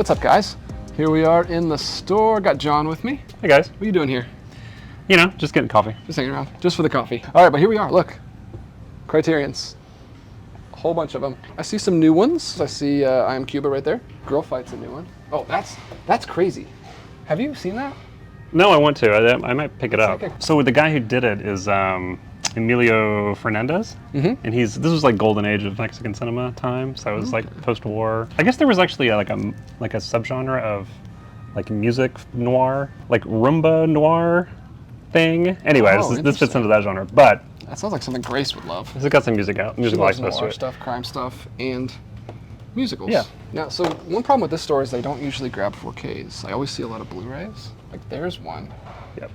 what's up, guys? Here we are in the store. Got John with me. Hey guys. What are you doing here? You know, just getting coffee. Just hanging around, just for the coffee. All right, but here we are. Look, Criterions. A whole bunch of them. I see some new ones. I see I Am Cuba right there. Girl Fight's a new one. Oh, that's crazy. Have you seen that? No, I want to. I might pick it up. Okay. So the guy who did it is Emilio Fernandez, and this was like golden age of Mexican cinema time. So it was like post-war. I guess there was actually like a subgenre of like music noir, like rumba noir thing. Anyway, this fits into that genre. But that sounds like something Grace would love. It's got some musical aspects to it. Stuff, crime stuff, and musicals. Yeah. Now, so one problem with this store is they don't usually grab 4Ks. I always see a lot of Blu-rays. Like there's one. Yep.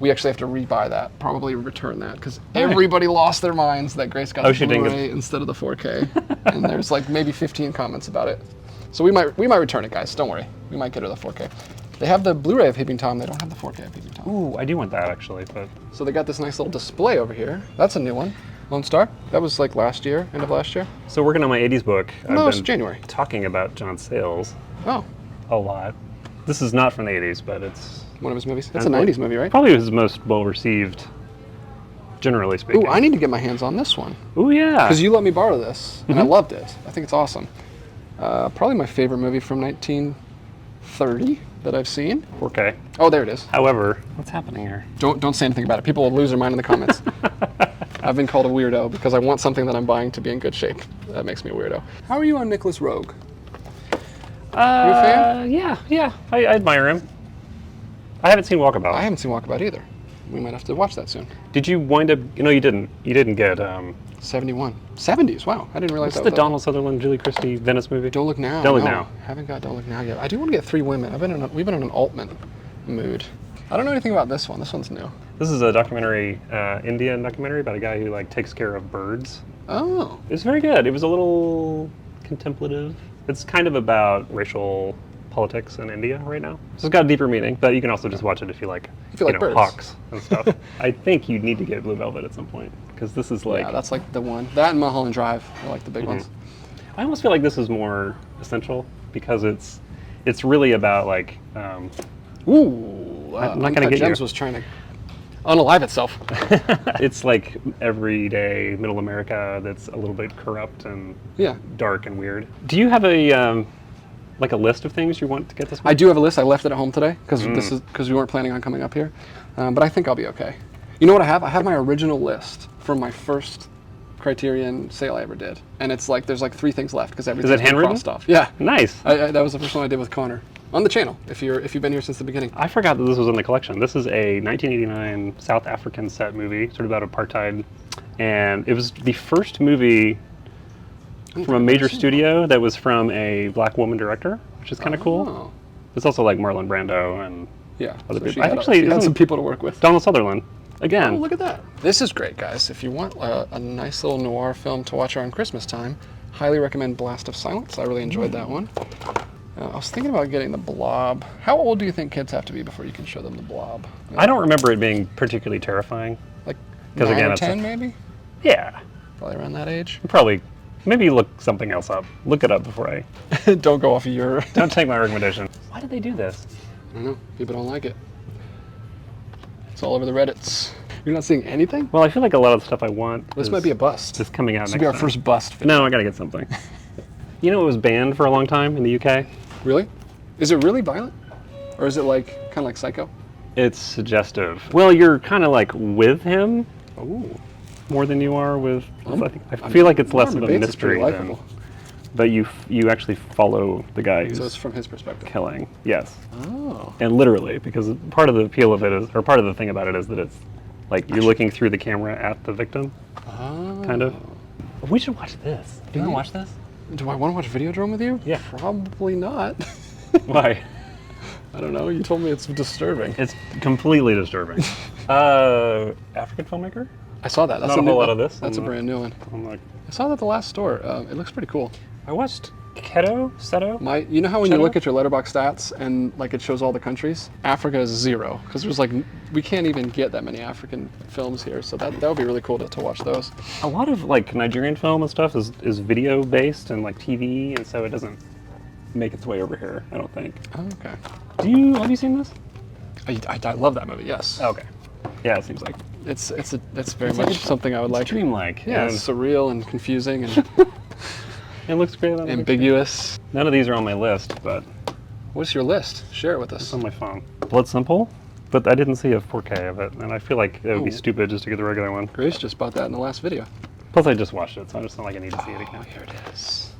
We actually have to rebuy that, probably return that, because everybody lost their minds that Grace got the Blu-ray instead of the 4K. And there's like maybe 15 comments about it. So we might return it, guys. Don't worry. We might get her the 4K. They have the Blu-ray of Peeping Tom. They don't have the 4K of Peeping Tom. Ooh, I do want that actually, but. So they got this nice little display over here. That's a new one. Lone Star. That was like last year, end of last year. So working on my 80s book. No, it's January. Talking about John Sayles. Oh. A lot. This is not from the 80s, but it's one of his movies. It's a 90s movie, right? Probably his most well-received, generally speaking. Ooh, I need to get my hands on this one. Ooh, yeah. Because you let me borrow this, and I loved it. I think it's awesome. Probably my favorite movie from 1930 that I've seen. 4K. Oh, there it is. However, what's happening here? Don't say anything about it. People will lose their mind in the comments. I've been called a weirdo because I want something that I'm buying to be in good shape. That makes me a weirdo. How are you on Nicholas Roeg? You a fan? Yeah. I admire him. I haven't seen Walkabout. I haven't seen Walkabout either. We might have to watch that soon. Did you wind up? No, you didn't. You didn't get. 71. 70s. Wow, I didn't realize what's that. The Donald Sutherland, Julie Christie, Venice movie. Don't Look Now. Don't Look Now. Haven't got Don't Look Now yet. I do want to get Three Women. We've been in an Altman mood. I don't know anything about this one. This one's new. This is a documentary, Indian documentary about a guy who like takes care of birds. Oh. It's very good. It was a little contemplative. It's kind of about racial politics in India right now. So it's got a deeper meaning, but you can also just watch it if you like, birds. hawks and stuff. I think you need to get Blue Velvet at some point because this is like... Yeah, that's like the one. That and Mulholland Drive are like the big ones. I almost feel like this is more essential because it's really about like... Ooh, I'm not going to get Gems you. Was trying to unalive itself. It's like everyday middle America that's a little bit corrupt and dark and weird. Do you have a like a list of things you want to get this week? I do have a list. I left it at home today because we weren't planning on coming up here, but I think I'll be okay. You know what I have? I have my original list from my first Criterion sale I ever did, and it's like there's like 3 things left because everything's crossed off. Yeah, nice. That was the first one I did with Connor on the channel. If you've been here since the beginning. I forgot that this was in the collection. This is a 1989 South African set movie, sort of about apartheid, and it was the first movie from a major studio that was from a black woman director, which is kind of cool. It's also like Marlon Brando and other people. She had some people to work with. Donald Sutherland, again. Oh, look at that. This is great, guys. If you want a nice little noir film to watch around Christmas time, highly recommend Blast of Silence. I really enjoyed that one. I was thinking about getting The Blob. How old do you think kids have to be before you can show them The Blob? I don't remember it being particularly terrifying. Like 9 or 10 maybe? Yeah. Probably around that age. Probably. Maybe look something else up. Look it up before I... Don't go off of your... Don't take my recommendation. Why did they do this? I don't know. People don't like it. It's all over the Reddits. You're not seeing anything? Well, I feel like a lot of the stuff I want This might be a bust. Is coming out This next will be our time. first bust video. No, I gotta get something. You know it was banned for a long time in the UK? Really? Is it really violent? Or is it like kind of like Psycho? It's suggestive. Well, you're kind of like with him more than you are with... I feel like it's less of a mystery than... But you actually follow the guy who's... So it's from his perspective. Killing. Yes. Oh. And literally, because part of the appeal of it is, or part of the thing about it is that it's like you're looking through the camera at the victim. Oh. Kind of. We should watch this. Do you want to watch this? Do I want to watch Videodrome with you? Yeah. Probably not. Why? I don't know. You told me it's disturbing. It's completely disturbing. African filmmaker? I saw that. That's not a whole lot of this. That's a brand new one. I'm like, I saw that at the last store. It looks pretty cool. I watched Seto. You know how when you look at your Letterboxd stats and like it shows all the countries, Africa is 0 because there's like we can't even get that many African films here. So that would be really cool to watch those. A lot of like Nigerian film and stuff is video based and like TV, and so it doesn't make its way over here, I don't think. Oh, okay. Have you seen this? I love that movie. Yes. Okay. Yeah, it seems like It's very much something I would like. dreamlike. Yeah, and it's surreal and confusing and it looks great on ambiguous. None of these are on my list, but What's your list? Share it with us. it's on my phone. Blood Simple, but I didn't see a 4K of it, and I feel like it would be stupid just to get the regular one. Grace just bought that in the last video. Plus, I just watched it, so I just don't like I need to see it again. Here it is.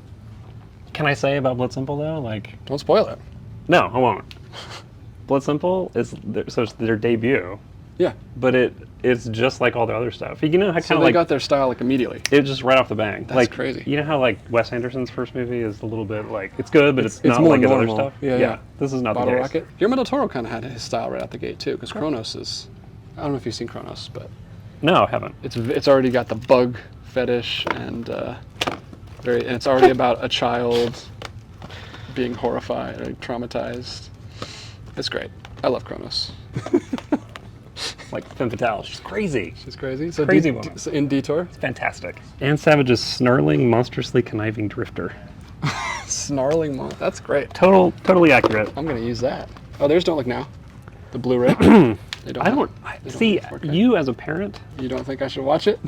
Can I say about Blood Simple though? Like, Don't spoil it. no, I won't. Blood Simple is it's their debut, Yeah. but it's just like all the other stuff. You know how So kind of they like got their style like immediately. it just right off the bang. That's like crazy. You know how like Wes Anderson's first movie is a little bit like it's good, but it's not more like his other normal. stuff. Yeah. This is not Bottle the case. Rocket. Guillermo del Toro kind of had his style right out the gate too, because Kronos is. I don't know if you've seen Kronos, but No, I haven't. it's already got the bug fetish and and it's already about a child being horrified or traumatized. It's great. I love Kronos. Like Femme Fatale, she's crazy. She's crazy. So Crazy woman. So in Detour, Fantastic. Anne Savage's snarling, monstrously conniving drifter. snarling monk. That's great. Totally accurate. I'm gonna use that. Oh, there's Don't Look Now, the Blu-ray. They don't I have- don't they don't see have 4K. you as a parent. You don't think I should watch it?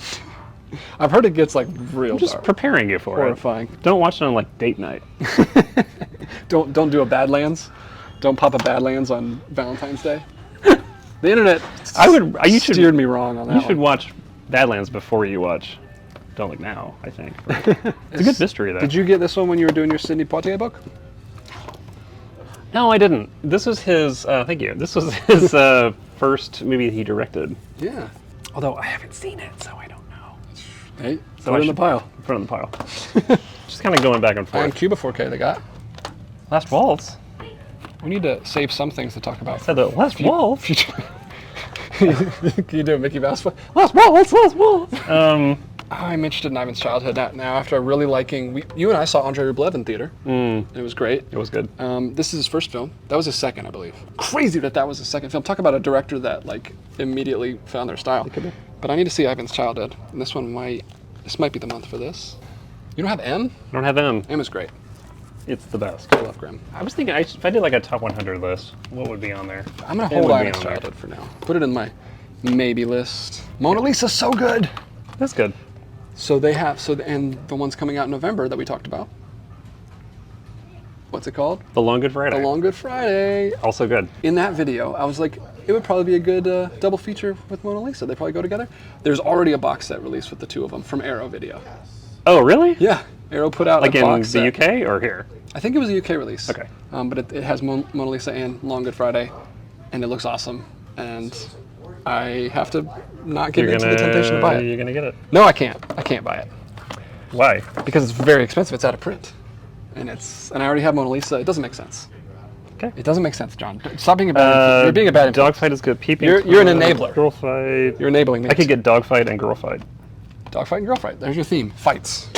I've heard it gets like real I'm just dark, preparing you for horrifying. it. Don't watch it on like date night. Don't do a Badlands. Don't pop a Badlands on Valentine's Day. The internet You should steered me wrong on that You should one. watch Badlands before you watch Don't Look Now, I think. It's a good mystery though. Did you get this one when you were doing your Sidney Poitier book? No, I didn't. This was his thank you. This was his first movie he directed. Yeah. Although I haven't seen it, so I don't know. Hey, So put I it in the should pile. Put it in the pile. Just kind of going back and And forth. Cuba 4K they got. Last Waltz. We need to save some things to talk about. Said the Last Waltz. Can you do a Mickey Mouse? Last Waltz, Last Waltz. Um, I'm interested in Ivan's childhood now after really liking. You and I saw Andrei Rublev in theater. And it was great. it was good. This is his first film. That was his second, I believe. Crazy that was his second film. Talk about a director that like immediately found their style. could be. But I need to see Ivan's childhood, and this might be the month for this. You don't have M? I don't have them. M is great. It's the best. I love Grimm. I was thinking if I did like a top 100 list, what would be on there? I'm gonna It hold would be Ivan's on there. childhood for now. Put it in my maybe list. Mona Lisa's so good. That's good. So and the one's coming out in November that we talked about. What's it called? The Long Good Friday. The Long Good Friday. Also good. In that video, I was like, it would probably be a good double feature with Mona Lisa. They probably go together. There's already a box set released with the two of them from Arrow Video. Oh, really? Yeah, Arrow put out Like a in box the set. UK or here? I think it was a UK release. Okay. But it has Mona Lisa and Long Good Friday, and it looks awesome. And I have to not give in to the temptation to buy it. You're gonna get it. No, I can't. I can't buy it Why? because it's very expensive. It's out of print, and I already have Mona Lisa. It doesn't make sense. Okay. It doesn't make sense, John. Stop being a bad. You're being a bad. influence. Dogfight is good. Peeping You're an Tom, enabler. Girl fight. You're enabling me. I could get dogfight and girl fight. Dogfight and girl fight. There's your theme. Fights.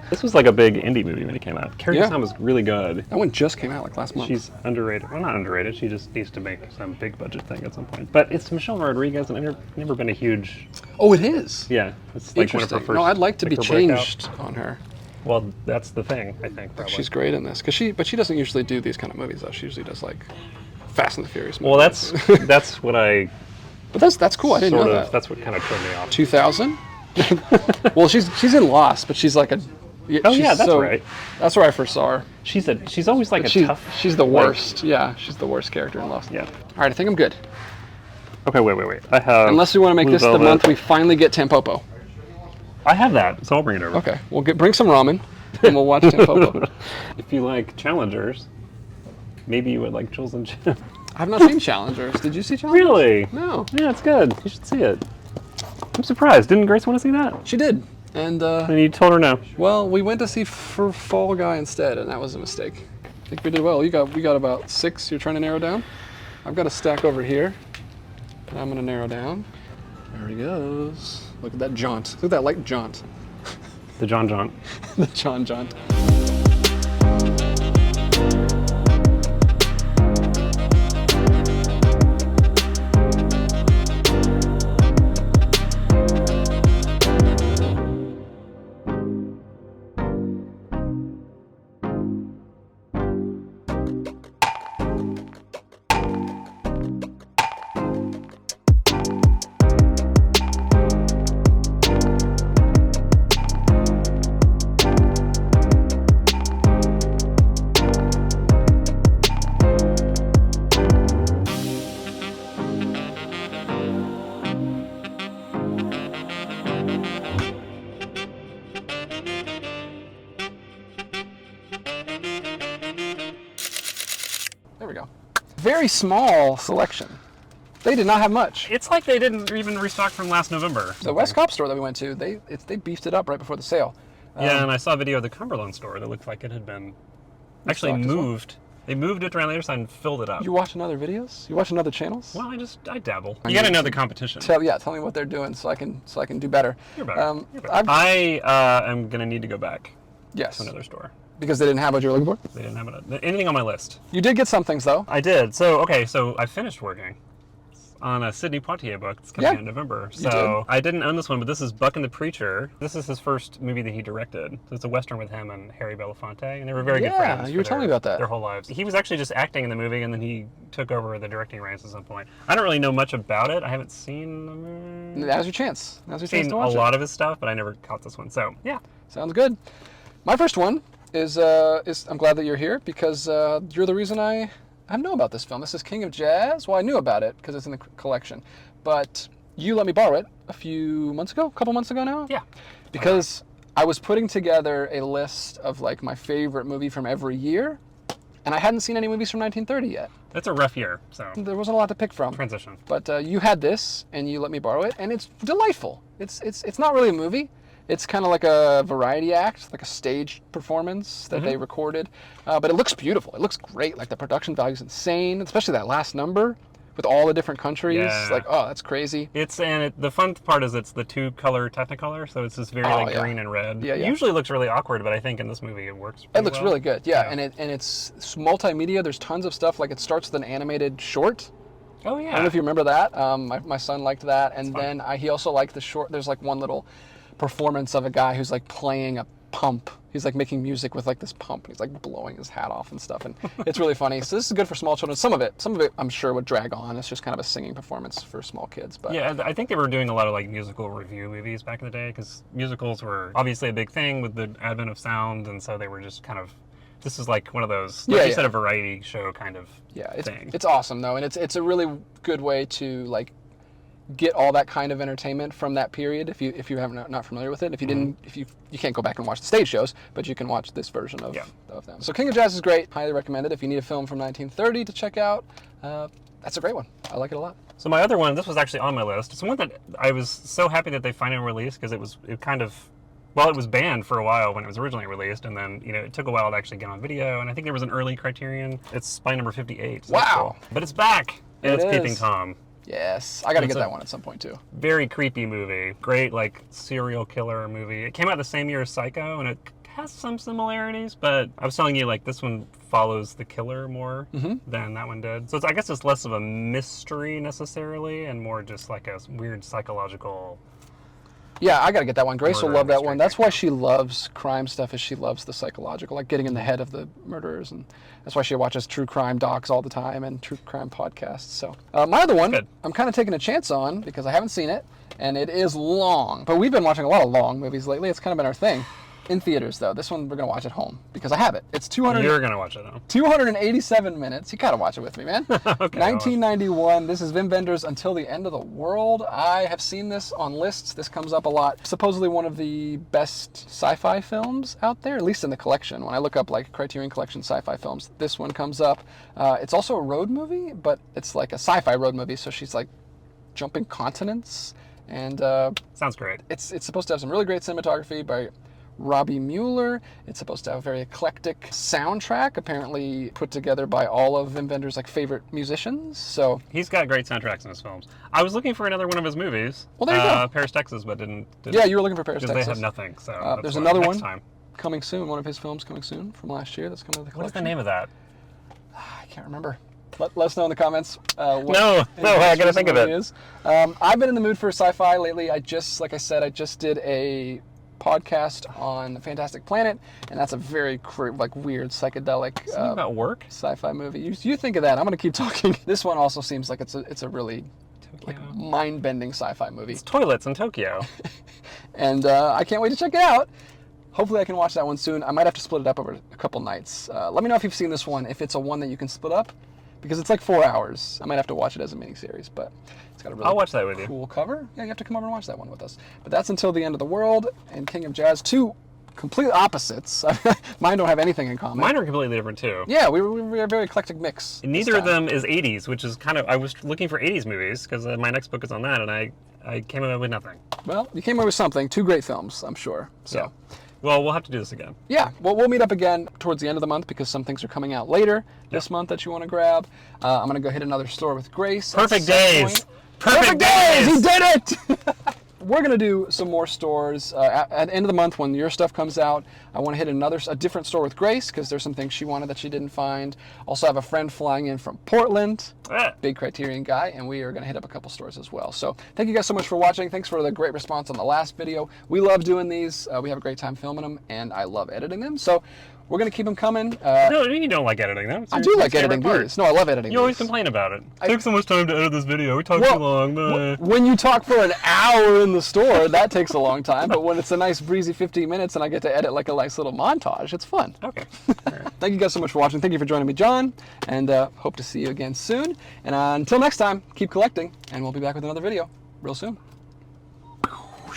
This was like a big indie movie when it came out. Carrie Yeah. Tom was really good. That one just came out like last month. She's underrated. Well, not underrated. She just needs to make some big budget thing at some point. But it's Michelle Rodriguez, and I've never been a huge. Oh, it is. Yeah, it's like one of her Interesting. first. No, I'd like to be her breakout. changed on her. Well, that's the thing. I think. Probably. She's great in this, but she doesn't usually do these kind of movies though. She usually does like Fast and the Furious movies. Well, that's what I but that's cool. I didn't sort know of. that. That's what kind of turned me off. 2000. Well, she's in Lost, but she's like a. Oh yeah, that's right. That's where I first saw her. She's always like a She's tough. she's the like- worst. Yeah, she's the worst character in Lost. Yeah. All right, I think I'm good. Okay, wait. I have. Unless we want to make Blue this the Velvet. month we finally get Tampopo. I have that, so I'll bring it over. Okay, bring some ramen, and we'll watch Tampopo. If you like Challengers, maybe you would like Jules and Jim. I've not seen Challengers. Did you see Challengers? Really? No. Yeah, it's good. You should see it. I'm surprised. Didn't Grace want to see that? She did, and And you told her no. well, we went to see for Fall Guy instead, and that was a mistake. I think we did well. We got about 6. You're trying to narrow down. I've got a stack over here, and I'm gonna narrow down. There he goes. Look at that jaunt. Look at that light jaunt. The John. The John jaunt. There we go. Very small selection. They did not have much. It's like they didn't even restock from last November. The West Cop store that we went to, they beefed it up right before the sale. Yeah, and I saw a video of the Cumberland store that looked like it had been actually moved. They moved it around the other side and filled it up. You watching other videos? You watching other channels? Well, I dabble. You got to know the competition. Tell me what they're doing so I can do better. You're better. I am gonna need to go back. Yes. To another store. Because they didn't have what you were looking for? They didn't have anything on my list. You did get some things, though. I did. So I finished working on a Sidney Poitier book that's coming out in November. So I didn't own this one, but this is Buck and the Preacher. This is his first movie that he directed. So it's a Western with him and Harry Belafonte, and they were very good friends. Yeah, you were telling me about that. Their whole lives. He was actually just acting in the movie, and then he took over the directing reins at some point. I don't really know much about it. I haven't seen the movie. Now's your chance. Now's your chance to watch watch a lot of his stuff, but I never caught this one. So, yeah. Sounds good. My first one is I'm glad that you're here because you're the reason I know about this film. This is King of Jazz. Well, I knew about it because it's in the collection, but you let me borrow it a couple months ago now. Yeah. Because I was putting together a list of like my favorite movie from every year, and I hadn't seen any movies from 1930 yet. It's a rough year, so there wasn't a lot to pick from. Transition. But you had this, and you let me borrow it, and it's delightful. It's not really a movie. It's kind of like a variety act, like a stage performance that they recorded. But it looks beautiful. It looks great. Like the production value is insane, especially that last number with all the different countries. Yeah. Like, oh, that's crazy. The fun part is it's the 2-color Technicolor, so it's just very green and red. Yeah, It usually looks really awkward, but I think in this movie it works It looks really good, yeah. And it's multimedia. There's tons of stuff. Like it starts with an animated short. Oh, yeah. I don't know if you remember that. My son liked that. And then he also liked the short. There's like one little performance of a guy who's like playing a pump. He's like making music with like this pump. He's like blowing his hat off and stuff, and it's really funny. So this is good for small children. Some of it I'm sure would drag on. It's just kind of a singing performance for small kids. But yeah, I think they were doing a lot of like musical review movies back in the day because musicals were obviously a big thing with the advent of sound, and so they were just kind of. This is like one of those, like you said, a variety show kind of thing. It's awesome though, and it's a really good way to like get all that kind of entertainment from that period if you haven't not familiar with it. If you didn't, if you can't go back and watch the stage shows, but you can watch this version of them. So King of Jazz is great. Highly recommend it. If you need a film from 1930 to check out, that's a great one. I like it a lot. So my other one, this was actually on my list. It's one that I was so happy that they finally released because it was banned for a while when it was originally released, and then it took a while to actually get on video. And I think there was an early Criterion. It's Spy Number 58. So wow! Cool. But it's back. And it's Peeping Tom. Yes, I got to get that one at some point too. Very creepy movie. Great, like serial killer movie. It came out the same year as Psycho, and it has some similarities. But I was telling you, like this one follows the killer more than that one did. So I guess it's less of a mystery necessarily, and more just like a weird psychological. Yeah, I got to get that one. Grace will love that one. That's why she loves crime stuff, is she loves the psychological, like getting in the head of the murderers. And that's why she watches true crime docs all the time and true crime podcasts. So my other one, I'm kind of taking a chance on because I haven't seen it, and it is long. But we've been watching a lot of long movies lately. It's kind of been our thing. In theaters, though. This one we're going to watch at home because I have it. It's 200. You're going to watch it, though. 287 minutes. You got to watch it with me, man. Okay, 1991. This is Wim Wenders' Until the End of the World. I have seen this on lists. This comes up a lot. Supposedly one of the best sci-fi films out there, at least in the collection. When I look up like Criterion Collection sci-fi films, this one comes up. It's also a road movie, but it's like a sci-fi road movie. So she's like jumping continents, and sounds great. It's supposed to have some really great cinematography by Robbie Mueller. It's supposed to have a very eclectic soundtrack, apparently put together by all of Wim Wenders' like favorite musicians. So he's got great soundtracks in his films. I was looking for another one of his movies. Well, there you go. Paris, Texas, but didn't. Yeah, you were looking for Paris, Texas. They have nothing. So there's another one coming soon. One of his films coming soon from last year. That's coming to the collection. What's the name of that? I can't remember. Let us know in the comments. No, I gotta think of it. I've been in the mood for sci-fi lately. Like I said, I just did a podcast on Fantastic Planet, and that's a very like weird psychedelic something about work sci-fi movie. You think of that. I'm going to keep talking. This one also seems like it's a really like mind-bending sci-fi movie. It's toilets in Tokyo. And I can't wait to check it out. Hopefully I can watch that one soon. I might have to split it up over a couple nights. Let me know if you've seen this one, if it's a one that you can split up, because it's like 4 hours. I might have to watch it as a miniseries, but it's got a really I'll watch that with you. Cool cover. Yeah, you have to come over and watch that one with us. But that's Until the End of the World and King of Jazz, two complete opposites. Mine don't have anything in common. Mine are completely different too. Yeah, we're a very eclectic mix. Neither of them is 80s, which is kind of, I was looking for 80s movies because my next book is on that, and I came away with nothing. Well, you came away with something. 2 great films, I'm sure. So. Yeah. Well, we'll have to do this again. Yeah, well, we'll meet up again towards the end of the month because some things are coming out later this month that you want to grab. I'm going to go hit another store with Grace. Perfect days! Perfect days! He did it! We're going to do some more stores at the end of the month when your stuff comes out. I want to hit a different store with Grace because there's some things she wanted that she didn't find. Also have a friend flying in from Portland, big Criterion guy, and we are going to hit up a couple stores as well. So thank you guys so much for watching. Thanks for the great response on the last video. We love doing these. We have a great time filming them, and I love editing them. So we're going to keep them coming. No, you don't like editing them. I do like editing these. No, I love editing You always these. complain about it. It took so much time to edit this video. We talked too long. When you talk for an hour in the store, that takes a long time. But when it's a nice breezy 15 minutes and I get to edit like a nice little montage, it's fun. Okay. Thank you guys so much for watching. Thank you for joining me, John. And hope to see you again soon. And until next time, keep collecting. And we'll be back with another video real soon.